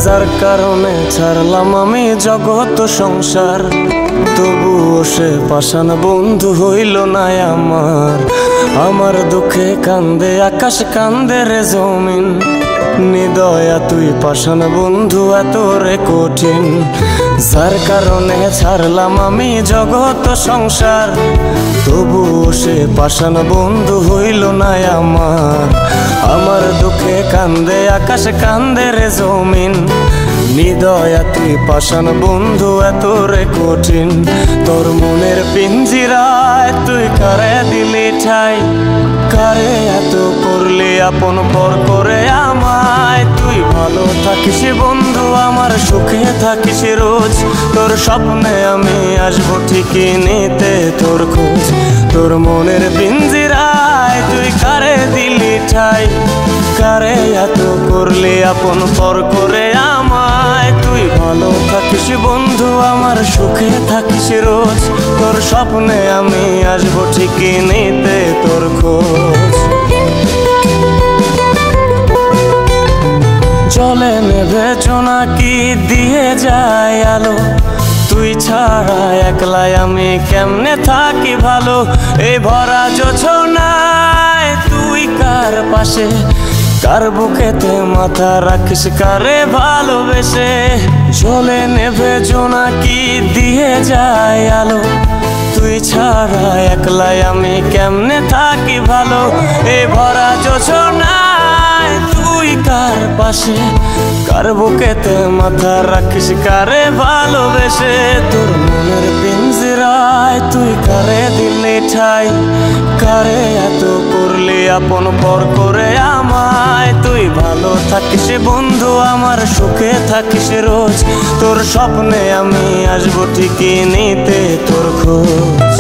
যার কারণে ছাড়লাম আমি জগৎ সংসার, তবুও সে পাষাণ বন্ধু হইল না আমার। আমার দুঃখে কান্দে আকাশ, কান্দে রে জমিন, নিদয়া তুই পাষাণ বন্ধু এত রে কঠিন। যার কারণে ছাড়লাম আমি জগৎ সংসার, তবুও সে পাষাণ বন্ধু হইল না আমার। আমার দুঃখে কান্দে আকাশ, কান্দে রে জমিন, নিদয়া তুই পাষাণ বন্ধু এত রে কঠিন। তোর মনের পিঞ্জিরায় তুই কারে দিলি ঠাই, কারে এত করলি আপন পর করে আমায়। তুই ভালো থাকিস বন্ধু, আমার সুখে থাকিস রোজ, তোর স্বপ্নে আমি আসবো ঠিকই নিতে তোর খোঁজ। তোর মনের পিঞ্জিরায় তুই কারে দিলি ঠাই, কারে এত করলি আপন পর করে আমায়। তুই ভালো থাকিস বন্ধু, আমার সুখে থাকিস রোজ, তোর স্বপ্নে আমি আসবো ঠিকই নিতে তোর খোঁজ। জলে নেভে জোনাকি দিয়ে যায় আলো, তুই ছাড়া একলাই আমি কেমনে থাকি ভালো। এই ভরা জোছনায় তুই কার পাশে, কার বুকেতে মাথা রাখিস কারে ভালোবেসে। জলে নেভে জোনাকি দিয়ে যায় আলো, তুই ছাড়া একলাই আমি কেমনে থাকি ভালো। এই ভরা জোছনায় তুই কার পাশে, কার বুকেতে মাথা রাখিস কারে ভালোবেসে। তোর মনের পিঞ্জিরায় তুই কারে দিলি ঠাই, কারে এত করলি আপন পর করে আমায়। তুই ভালো থাকিস বন্ধু, আমার সুখে থাকিস রোজ, তোর স্বপ্নে আমি আসবো ঠিকই নিতে তোর খোঁজ।